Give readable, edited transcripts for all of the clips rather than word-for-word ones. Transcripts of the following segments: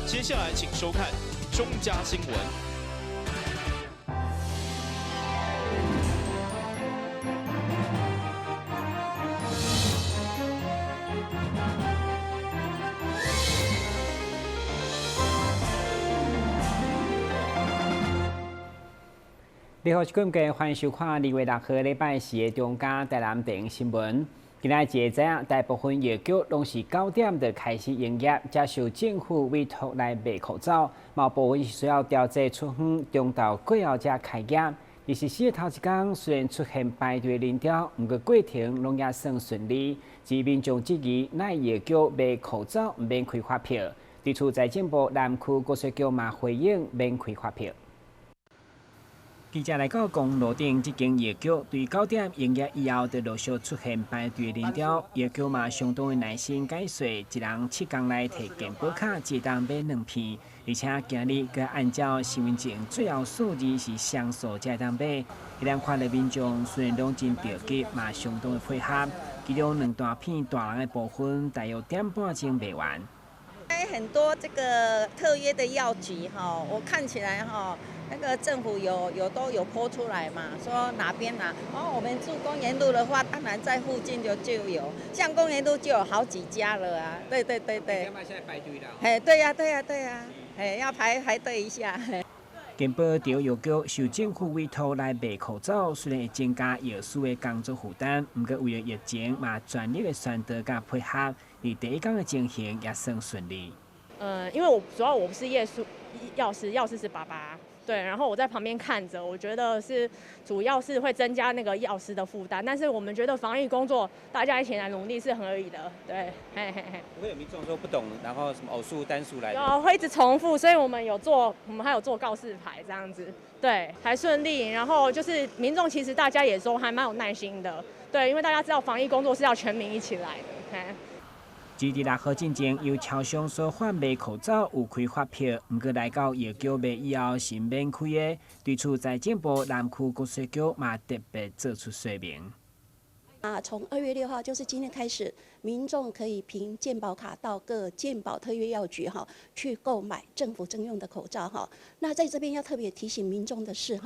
接下来请收看中嘉新闻。你好，各位欢迎收看2月6号礼拜4的中嘉台南电影新闻。今仔日知影，大部分药局拢是9点就开始营业，接受政府委托来卖口罩。某部分是需要调节出远，中昼过后才开业。24的头一天，虽然出现排队人潮，不过过程拢也算顺利。市民众质疑，奈药局卖口罩唔免开发票？对此，财政部南区国税局嘛回应免开发票。记者来到公路顶，这间药局对9点营业以后，就陆续出现排队人潮。药局嘛相当的耐心解说，一人7天内摕健保卡只当买2片，而且今日佮按照身份证最后数字是双数才当买。一辆看到民众虽然拢真着急，嘛相当的配合。其中2大片大人的部分，大约1点半钟卖完。很多这个特约的药局哈，我看起来哈，那个政府都有播出来嘛，说哪边哪哦，我们住公园路的话，当然在附近就有，像公园路就有好几家了啊，对。现在排队了。哎，对呀，哎，要排队一下。健保条药局受政府委托来卖口罩，虽然会增加药师的工作负担，不过为了疫情嘛，专业的宣导甲配合，而第一天的进行也算顺利。因为我不是药师是爸爸，对，然后我在旁边看着，我觉得是主要是会增加那个药师的负担，但是我们觉得防疫工作大家一起来努力是很合理的，对，不会有民众说不懂，然后什么偶数单数来的？有，会一直重复，所以我们还有做告示牌这样子，对，还顺利。然后就是民众其实大家也都还蛮有耐心的，对，因为大家知道防疫工作是要全民一起来的，自6号进前，由超商所贩卖口罩有开发票，不过来到药局卖以后是免开的。对此，财政部南区国税局嘛特别做出说明。从2月6号，就是今天开始，民众可以凭健保卡到各健保特约药局去购买政府征用的口罩那在这边要特别提醒民众的是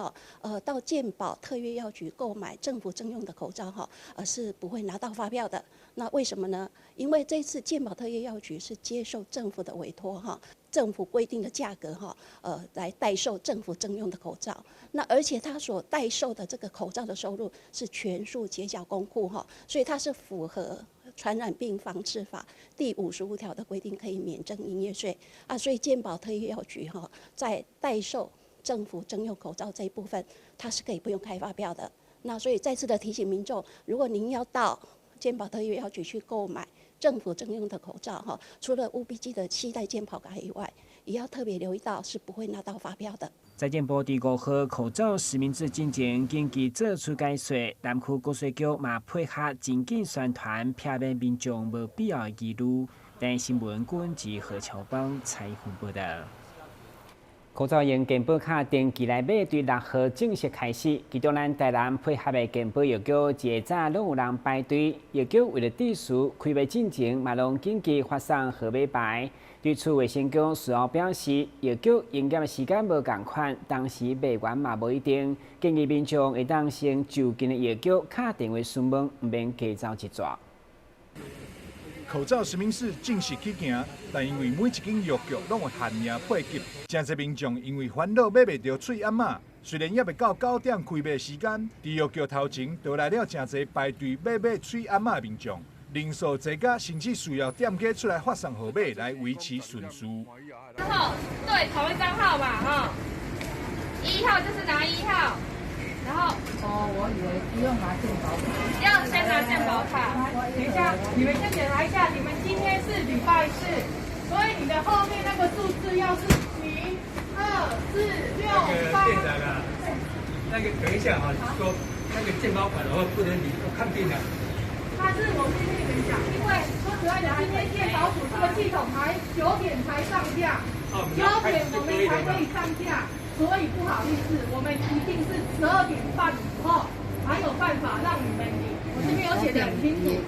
到健保特约药局购买政府征用的口罩是不会拿到发票的。那为什么呢？因为这次健保特约药局是接受政府的委托政府规定的价格来代售政府征用的口罩。那而且他所代售的这个口罩的收入是全数结缴公库所以它是符合传染病防治法第55条的规定，可以免征营业税所以健保特约药局在代售政府征用口罩这一部分，它是可以不用开发票的。那所以再次的提醒民众，如果您要到健保特约药局去购买政府征用的口罩除了务必记得携带健保卡以外，也要特别留意到是不会拿到发票的。财政部第5号口罩实名制进前，经济做出解说，南区国税局嘛配合紧紧宣传，避免民众无必要的疑虑。但新闻官及何乔邦采访报道。口罩用健保卡登记来买，对6号正式开始。其中，咱台南配合的健保药局，一早拢有人排队。药局为了秩序，开卖进前嘛拢紧急发送号码牌。对此，卫生局事后表示，药局营业的时间无同款，当时卖完嘛无一定，建议民众会当先就近的药局打电话询问，唔免加走一逝。口罩实名制正式起行，但因为每一间药局拢有限量配给，真侪民众因为烦恼买袂到喙暗仔，虽然还未到9点开卖时间，伫药局头前就来了真侪排队买喙暗仔的民众，人数增加，甚至需要店家出来发送号码来维持顺序。然后对同一张号码1号就是拿1号。然后我以为不用拿健保卡，要先拿健保卡。等一下，你们先检查一下，你们今天是礼拜4，所以你的后面那个数字要是0、2、4、6、8。店长啊，那个等一下说那个健保卡的话不能领，我看病了。但是我先跟你们讲，因为说实在的，今天健保署这个系统才9点才上架，9点我们才可以上架。所以不好意思，我们一定是12点半以后才有办法让你们领。我这边有写得很清楚。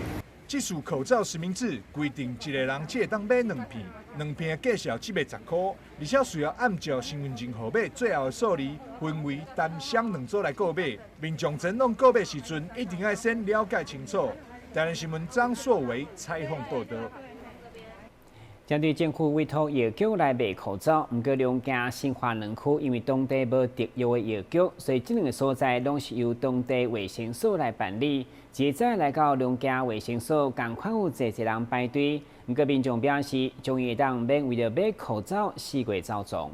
这次口罩实名制规定，一个人只会当买2片，2片的价钱只卖10块，而且需要按照身份证号码最后的数字分为单双2组来购买。民众前往购买时阵，一定要先了解清楚。台南新闻张硕维采访报道。针对政府委托药局来卖口罩，不过两家新华两区因为当地无特约的药局，所以这两个所在拢是由当地卫生所来办理。一早来到两家卫生所，共款有侪人排队。不过民众表示，终于当免为了买口罩四处走动。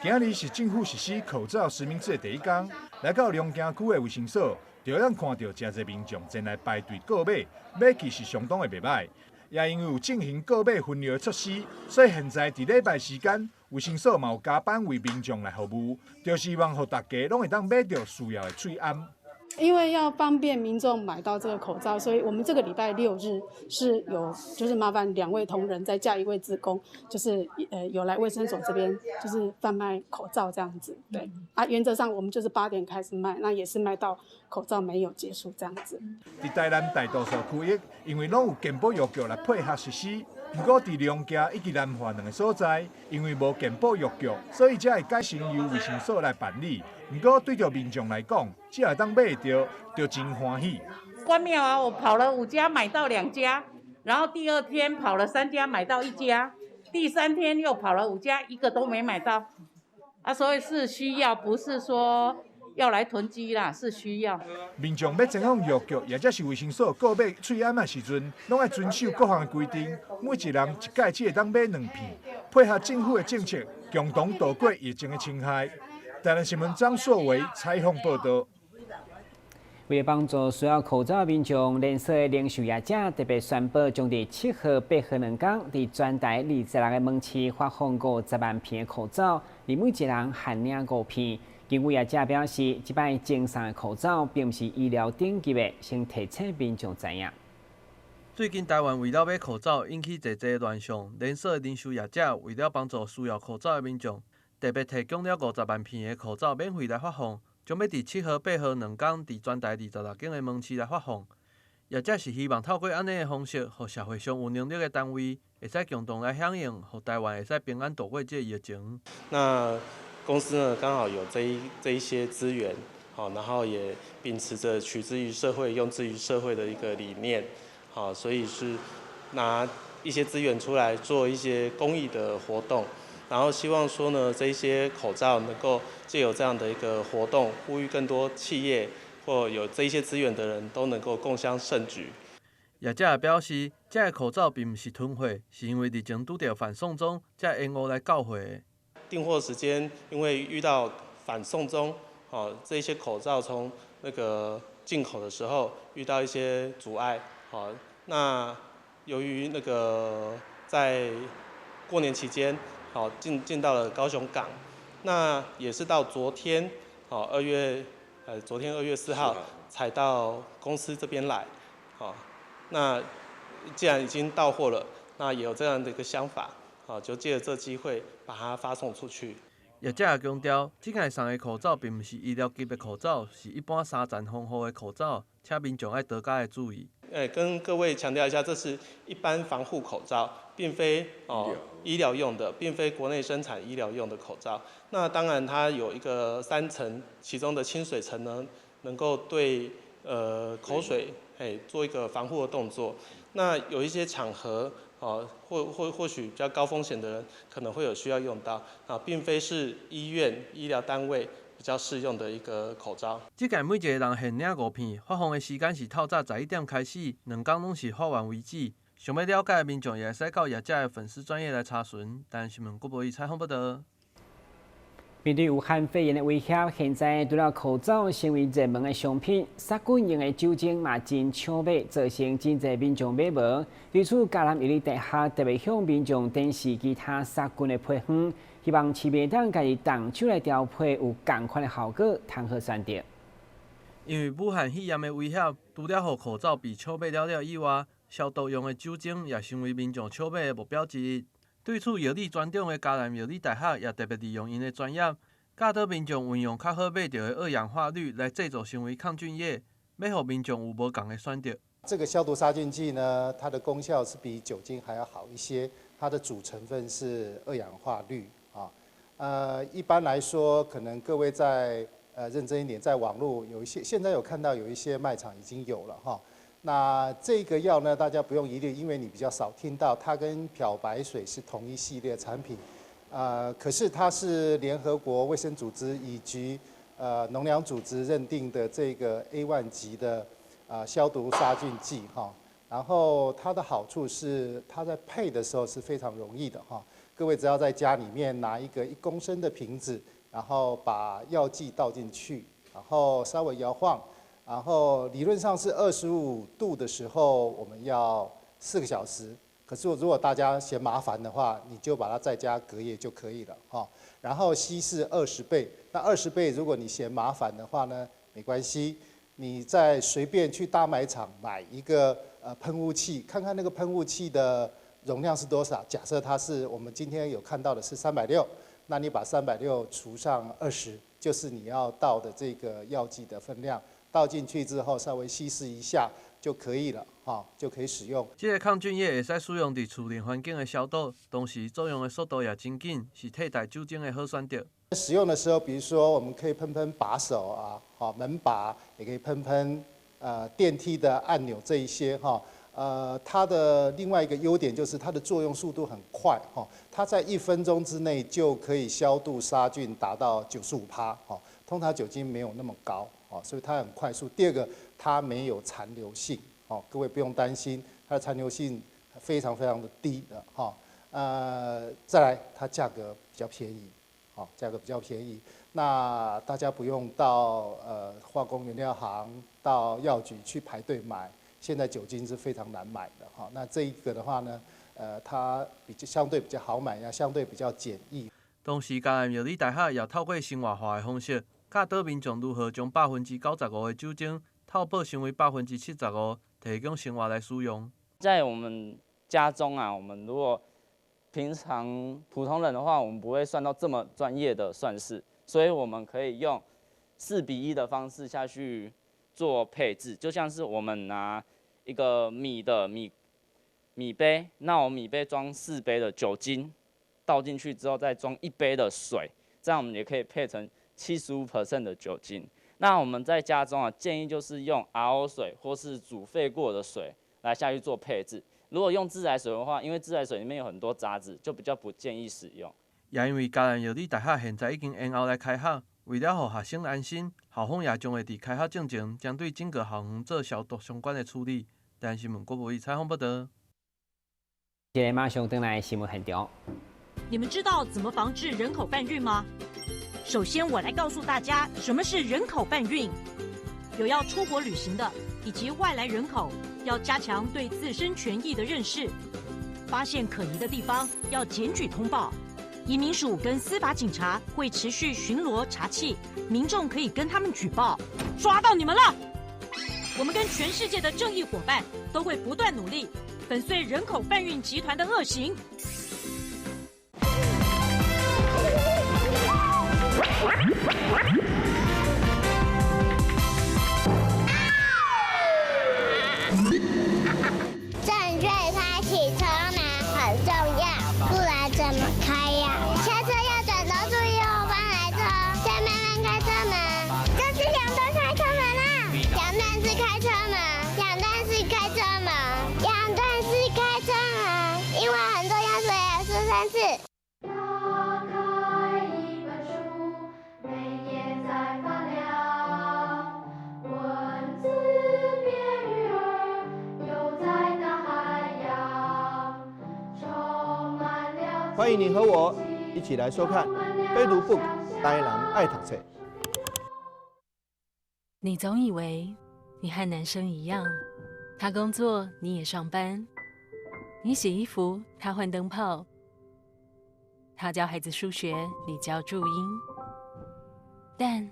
今日是政府实施口罩实名制的第一天，来到两家区的卫生所，就让看到真侪民众前来排队购买，买气是相当的袂歹。也因为有进行购买分流措施，所以现在伫礼拜时间，卫生所嘛有加班为民众来服务，就希望让大家拢会当买到需要的喙安。因为要方便民众买到这个口罩，所以我们这个礼拜6日是有，就是麻烦2位同仁再加1位志工，就是有来卫生所这边就是贩卖口罩这样子，对啊，原则上我们就是8点开始卖，那也是卖到口罩没有结束这样子。伫台南大多数区域，因为拢有健保药局来配合实施，不过伫两家以及南华2个所在，因为无健保药局，所以才会改成由卫生所来办理。不过对着民众来讲，只要当买到，就真欢喜。关庙啊，我跑了5家买到2家，然后第2天跑了3家买到1家，第3天又跑了5家，1个都没买到。啊，所以是需要，不是说要来囤积啦，是需要。民众要前往药局，也则是卫生所购买喙安的时阵，拢要遵守各项的规定，每一人一届只会当买2片，配合政府的政策，共同度过疫情的侵害。台南新闻张硕维采访报道。为了帮助需要口罩的民众，连锁的零售业者特别宣布，将伫7号、8号2天，伫全台26个门市发放50万片的口罩，而每一人限领5片。经有业者表示，这摆赠送的口罩并不是医疗等级的，先提醒民众知影。最近台湾为了买口罩，引起侪侪乱象。连锁的零售业者为了帮助需要口罩的民众，特别提供了50万片的口罩免费来发放，将要伫7号、8号2天伫全台26间的门市来发放。业者是希望透过安尼的方式，互社会上有能力的单位会使共同来响应，互台湾会使平安度过这疫情。那公司呢，刚好有这一些资源，好，然后也秉持着取之于社会、用之于社会的一个理念，好，所以是拿一些资源出来做一些公益的活动。然后希望说呢，这些口罩能够藉由这样的一个活动，呼吁更多企业或有这一些资源的人都能够共襄盛举。业者也表示，这个口罩并不是囤货，是因为疫情拄到反送中，才延误来到货的。订货时间因为遇到反送中，这些口罩从那个进口的时候遇到一些阻碍，那由于那个在过年期间。进到了高雄港，那也是到昨天，2月4号才到公司这边来，那既然已经到货了，那也有这样的一个想法，就借着这机会把它发送出去。业者也强调，这届送的口罩并不是医疗级的口罩，是一般3层防护的口罩，请民众要多加的注意。跟各位强调一下，这是一般防护口罩，并非医疗用的，并非国内生产医疗用的口罩。那当然，它有一个3层，其中的清水层呢，能够对口水做一个防护的动作。那有一些场合，或许比较高风险的人可能会有需要用到，并非是医院、医疗单位比较适用的一个口罩。这届每一个人限领5片，发放的时间是透早11点开始，2天拢是发完为止。想要了解的民众也会使到业者的粉丝专页来查询。台南新闻郭博仪采访报道。面对武汉肺炎的威胁，现在除了口罩成为热门的商品，杀菌用的酒精嘛真抢买，造成真侪民众买无。对此，嘉南药理大学特别向民众展示其他杀菌的配方，希望市民当家己动手来调配，有同款的效果，谈好选择。因为武汉肺炎的威胁，除了互口罩被抢买了以外，消毒用的酒精也成为民众抢买的目标之一。对此，药理专长的嘉南药理大学也特别利用因的专业，教导民众运用较好买到的2氧化氯来制作成为抗菌液，要互民众有无同的选择。这个消毒杀菌剂呢，它的功效是比酒精还要好一些，它的主成分是2氧化氯啊。一般来说，可能各位在认真一点，在网络有一些，现在有看到有一些卖场已经有了哈。那这个药呢，大家不用疑虑，因为你比较少听到，它跟漂白水是同一系列产品，可是它是联合国卫生组织以及农粮组织认定的这个 A1 级的消毒杀菌剂哈。然后它的好处是，它在配的时候是非常容易的哈。各位只要在家里面拿一个1公升的瓶子，然后把药剂倒进去，然后稍微摇晃。然后理论上是25度的时候，我们要4个小时。可是如果大家嫌麻烦的话，你就把它在家隔夜就可以了哈。然后稀释20倍，那20倍如果你嫌麻烦的话呢，没关系，你再随便去大卖场买一个喷雾器，看看那个喷雾器的容量是多少。假设它是我们今天有看到的是360，那你把360除上20，就是你要倒的这个药剂的分量。倒进去之后，稍微稀释一下就可以了，就可以使用。这个抗菌液会使使用伫厝内环境的消毒，同时作用的速度也真紧，是替代酒精的好选择。使用的时候，比如说我们可以喷喷把手啊，门把，也可以喷喷电梯的按钮这一些哈。它的另外一个优点就是它的作用速度很快哈，它在1分钟之内就可以消毒杀菌达到95%哈。通常酒精没有那么高。所以它很快速。第二个，它没有残留性，各位不用担心，它的残留性非常非常的低的再来，它价格比较便宜，价格比较便宜。那大家不用到化工原料行、到药局去排队买，现在酒精是非常难买的那这一个的话呢，它相对比较好买，也相对比较简易。同时，感染药理大学也透过生活化的方式。教导民众如何将95%的酒精套保成为75%，提供生活来使用。在我们家中我们如果平常普通人的话，我们不会算到这么专业的算式，所以我们可以用4:1的方式下去做配置，就像是我们拿一个米杯，那我米杯装4杯的酒精，倒进去之后再装1杯的水，这样我们也可以配成75% 的酒精。那我们在家中建议就是用 RO 水或是煮沸过的水来下去做配置。如果用自来水的话，因为自来水里面有很多杂质，就比较不建议使用。也因为嘉南药理大学现在已经延后来开学，为了让学生安心，校方也将会伫开学之前，将对整个校园做消毒相关的处理。台湾新闻郭博义采访报道。接下来马上登来新闻现场。你们知道怎么防治人口贩运吗？首先，我来告诉大家什么是人口贩运。有要出国旅行的以及外来人口，要加强对自身权益的认识。发现可疑的地方要检举通报。移民署跟司法警察会持续巡逻查缉，民众可以跟他们举报。抓到你们了！我们跟全世界的正义伙伴都会不断努力，粉碎人口贩运集团的恶行。正确开启车门很重要，不然怎么开呀？下车要转头注意后方来车，再慢慢开车门。这是两段开车门啊！两段式开车门，两段式开车门，两段式开车门，因为很多要说也说3次。欢迎您和我一起来收看《非读 book》台人爱读册。你总以为你和男生一样，他工作你也上班，你洗衣服他换灯泡，他教孩子数学你教注音。但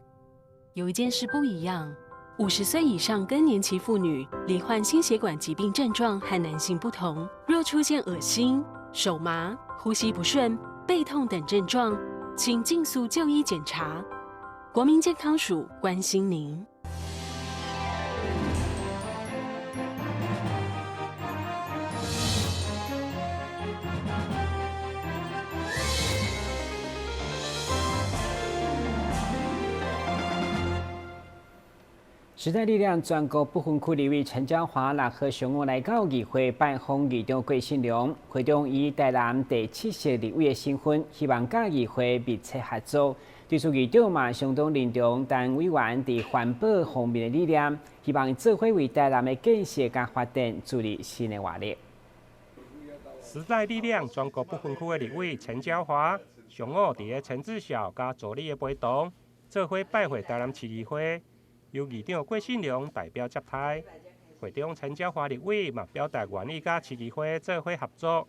有一件事不一样，50岁以上更年期妇女罹患心血管疾病症状和男性不同，若出现恶心、手麻、呼吸不顺、背痛等症状，请尽速就医检查。国民健康署关心您。时代力量全国不分区立委陈椒华6号上午来到议会拜访议长郭信良，会中以台南第7席立委的身份，希望甲议会密切合作。对此议长嘛相当认同，但委员伫环保方面的理念，希望做伙为台南的建设甲发展助力新的活力。时代力量全国不分区的立委陈椒华上午伫个陈志孝甲助理的陪同，做伙拜会台南市议会。由议长郭信良代表接待，会中陈椒华立委嘛表达愿意甲市议会做伙合作，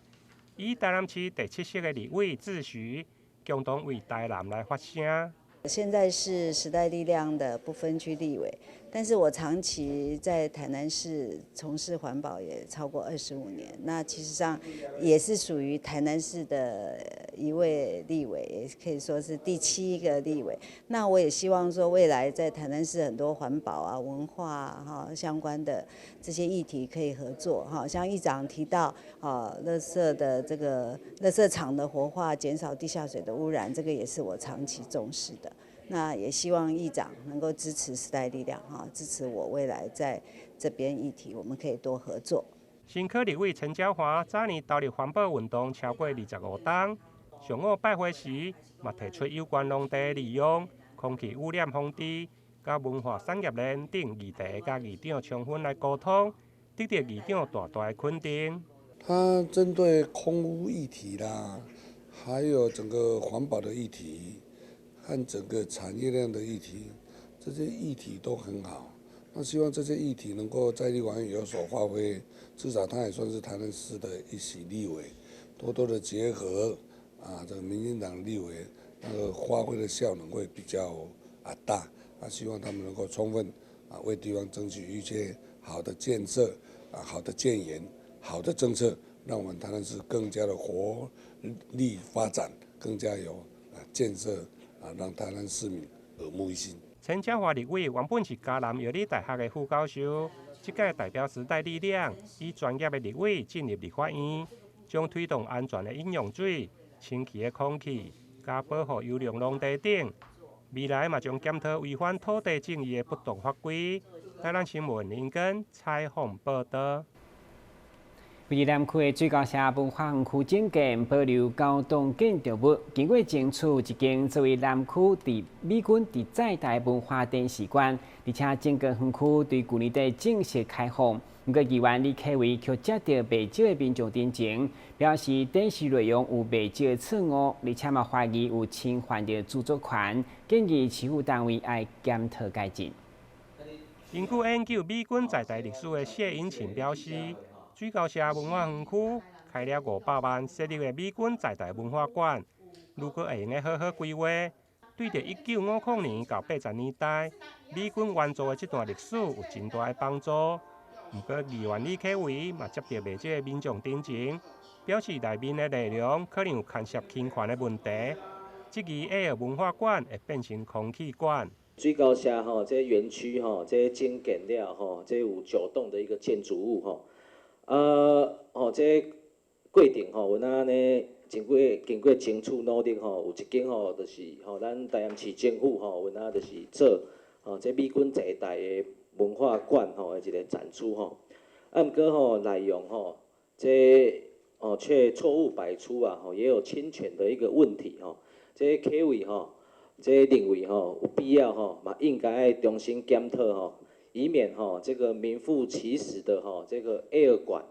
以台南市第7席的立委自诩，共同为台南来发声。现在是时代力量的不分区立委，但是我长期在台南市从事环保也超过25年，那其实上也是属于台南市的一位立委，也可以说是第7个立委。那我也希望说，未来在台南市很多环保啊、文化啊相关的这些议题可以合作哈，像议长提到垃圾的这个垃圾场的活化，减少地下水的污染，这个也是我长期重视的。那也希望议长能够支持时代力量支持我未来在这边议题，我们可以多合作。新科立委陈椒华早年投入环保运动超过25年，上午拜会时，嘛提出有关农地利用、空气污染防治、甲文化产业链等议题，甲议长充分来沟通，得到议长大大的肯定。他针对空污议题啦，还有整个环保的议题。和整个产业链的议题，这些议题都很好。那希望这些议题能够在立法院有所发挥，至少他也算是台南市的一席立委，多多的结合这个民进党立委，那个发挥的效能会比较大。希望他们能够充分为地方争取一些好的建设好的建言、好的政策，让我们台南市更加的活力发展，更加有建设。让台南市民耳目一新。陈椒华立委原本是嘉南药理大学的副教授，这届代表时代力量，以专业的立委进入立法院，将推动安全的饮用水、清气的空气、加保护优良农地等。未来嘛将检讨违反土地正义的不当法规。台南新闻林根采访报道。位于南区的水高社文化园区整建保留高档建筑物，经过争取一间作为南区伫美军伫在台文化展示馆，而且整个园区对去年底正式开放。不过，议员李启伟却接到不少的民众တင်情，表示展示内容有不少的错误，而且嘛怀疑有侵犯的著作权，建议市府单位要检讨改进。根据研究美军在台历史的谢引擎表示。水高社文化园区开了500万设立的美军在台文化馆，如果会用个好好规划，对着1950年到80年代美军援助的这段历史有真大的帮助。不过，议员李启伟嘛接到不少的民众တင်情，表示内面的内容可能有牵涉侵权的问题，质疑A文化馆会变成空气馆。水高社这园区这整建了这有9栋的一个建筑物这过程阮呢经过争取努力有一间就是咱台南市政府阮就是做这美军在台的文化馆的一个展出不过内容这却错误百出也有侵权的一个问题这启伟这认为有必要嘛应该重新检讨以免这个名副其实的这个 air 馆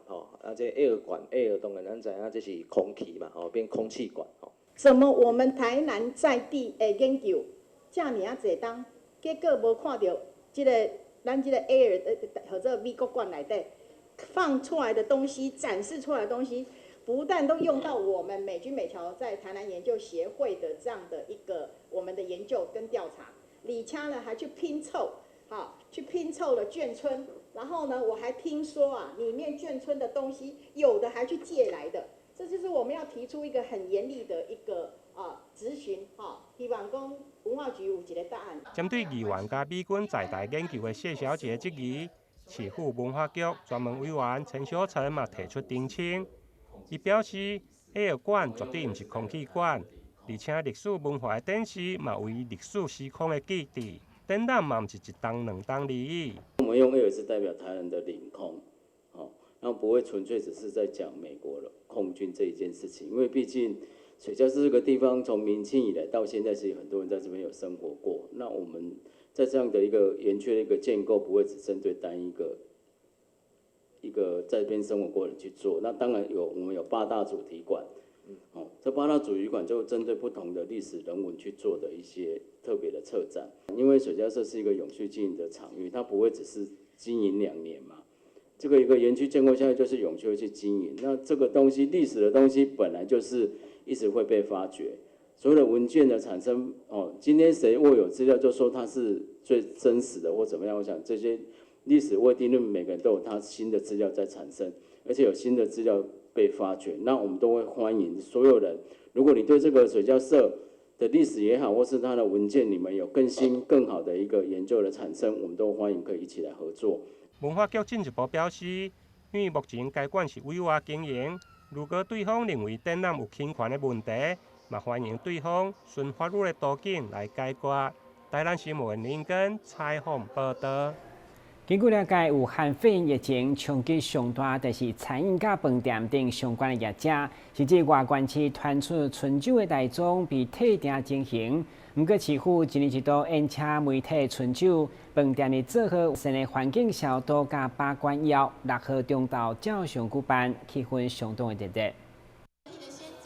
这 air 馆 air 当然咱知影这是空气嘛变空气馆怎么我们台南在地的研究这么啊侪当，结果无看到咱这个 air 或者美国馆内底放出来的东西、展示出来的东西，不但都用到我们美军美侨在台南研究协会的这样的一个我们的研究跟调查，李掐呢还去拼凑。去拼凑了眷村，然后呢，我还听说里面眷村的东西有的还去借来的，这就是我们要提出一个很严厉的一个质询希望讲文化局有一个答案。针对议员甲美军在台研究的谢小姐质疑，市府文化局专门委员陈小晨嘛提出澄清，伊表示 ，A 馆绝对毋是空气馆，而且历史文化的展示嘛为历史时空的记忆。展览嘛，毋是一档两档而已。我们用 Air 是代表台湾的领空，然后不会纯粹只是在讲美国的空军这一件事情，因为毕竟水筱市这个地方从明清以来到现在，其实很多人在这边有生活过。那我们在这样的一个园区的一个建构，不会只针对单一个在这边生活过的人去做。那当然我们有8大主题馆，这8大主题馆就针对不同的历史人文去做的一些特别的策展。因为水筱社是一个永续经营的场域，它不会只是经营2年嘛。这个一个园区建构下来就是永续去经营，那这个东西历史的东西本来就是一直会被发掘，所有的文件的产生，今天谁握有资料就说它是最真实的或怎么样，我想这些历史未定论每个人都有他新的资料在产生，而且有新的资料被发掘，那我们都会欢迎所有人，如果你对这个水筱社的历史也好，或是它的文件你们有更新更好的一个研究的产生，我们都欢迎可以一起来合作。文化局进一步表示，因为目前该馆是委外经营，如果对方认为展览有侵权的问题，嘛欢迎对方循法律的途径来解决。台南新闻林根采访报道。根据了解，武汉肺炎疫情冲击上大，就是餐饮甲饭店等相关的业者，甚至外县市传出春酒的大宗被退订进行。不过，市府今年一度宴请媒体春酒，饭店的做好新的环境消毒甲把关以后，6号中昼照常举办，气氛相当的热烈。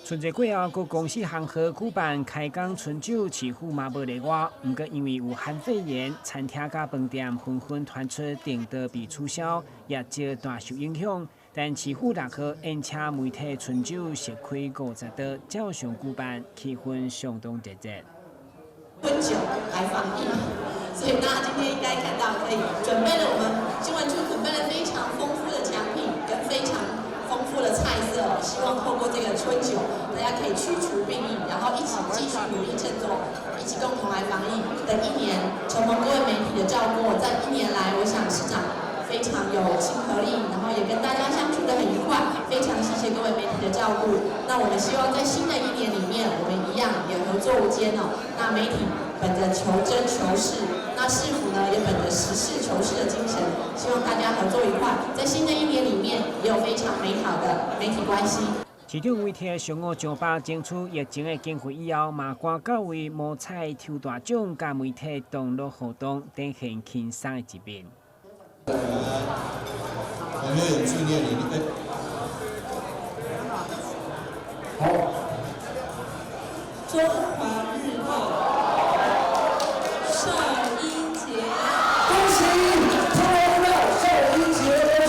春节过后，各公司行号举办开工春酒，市府嘛无例外。不过，因为武汉肺炎，餐厅甲饭店纷纷传出订单被取消，业绩大受影响。但市府6号宴请媒体春酒，席开50桌，照常举办，气氛相当热烈。春酒来防疫，所以大家今天应该看到，可以准备了我们新闻处准备了非常丰富的奖品跟非常丰富的菜色，希望透过这个春酒，大家可以驱除病疫，然后一起继续努力振作，一起共同来防疫的一年。承蒙各位媒体的照顾，在1年来，我想市长非常有亲和力，然后也跟大家相处得很愉快，非常谢谢各位媒体的照顾。那我们希望在新的1年里面，我们一样也合作无间哦。那媒体本着求真求实，那市府呢也本着实事求是的精神，希望大家合作愉快，在新的1年里面也有非常美好的媒体关系。市长为替商务奖吧争取疫情的经费以后，嘛赶到为摸彩抽大奖，甲媒体同乐活动展现轻松的一面。有没有人纪念你？好。中华日报寿英节，恭喜中华日报寿英节，恭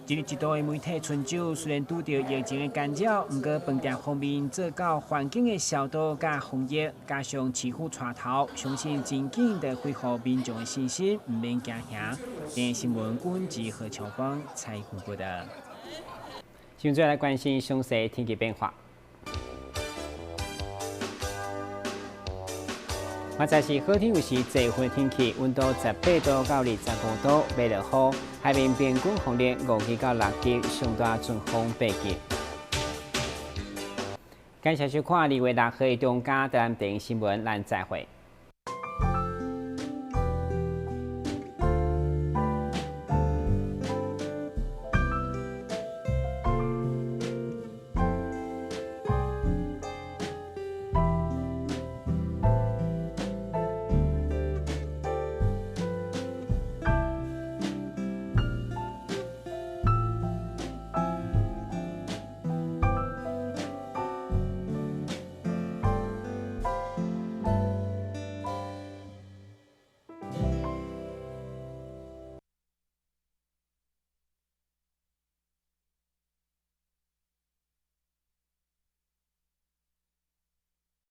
喜！一日一度的媒体春酒，虽然拄到疫情的干扰，不过饭店方面做到环境的消毒甲防疫，加上市府带头，相信真紧就恢复民众的信心，唔免惊吓。今日新闻阮自何乔邦采访报道。现在来关心详细天气变化。明仔是好天有时多云天气，温度18度到25度，袂落雨。海面平均风力5级到6级，上大阵风8级。感谢收看2月6号的中嘉台南电视新闻，咱再会。